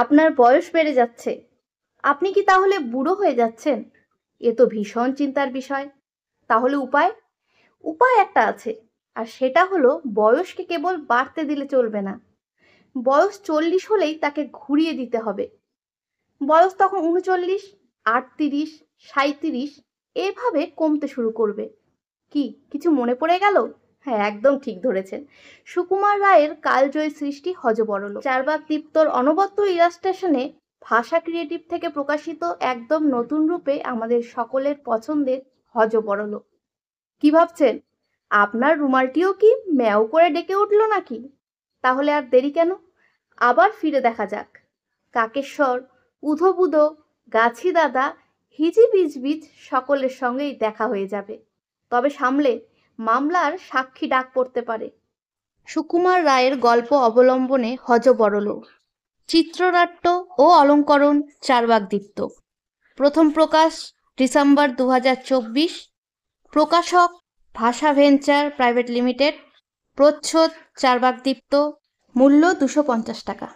আপনার বয়স বেড়ে যাচ্ছে, আপনি কি তাহলে বুড়ো হয়ে যাচ্ছেন? এ তো ভীষণ চিন্তার বিষয়। তাহলে উপায়? উপায় একটা আছে, আর সেটা হলো বয়সকে কেবল বাড়তে দিলে চলবে না। বয়স 40 হলেই তাকে ঘুরিয়ে দিতে হবে। বয়স তখন 39, 38, 37 এভাবে কমতে শুরু করবে। কি কিছু মনে পড়ে গেল? হ্যাঁ, একদম ঠিক ধরেছেন। সুকুমার রায়ের কালজয়ী সৃষ্টি হযবরল, চারবাক দীপ্তর অনবদ্য ইলাস্ট্রেশনে ভাষা ক্রিয়েটিভ থেকে প্রকাশিত একদম নতুন রূপে আমাদের সকলের পছন্দের হযবরল। কি ভাবছেন? আপনার রুমালটিও কি ম্যাও করে ডেকে উঠল নাকি? তাহলে আর দেরি কেন? আবার ফিরে দেখা যাক। কাকেশ্বর, উধবুধো, গাছি দাদা, হিজি বিজবিজ সকলের সঙ্গেই দেখা হয়ে যাবে। তবে সামলে, মামলার সাক্ষী ডাক পড়তে পারে। সুকুমার রায়ের গল্প অবলম্বনে হযবরল, চিত্রনাট্য ও অলঙ্করণ চারবাকদীপ্ত। প্রথম প্রকাশ ডিসেম্বর 2024। প্রকাশক ভাষা ভেঞ্চার প্রাইভেট লিমিটেড। প্রচ্ছদ চারবাকদীপ্ত। মূল্য 250 টাকা।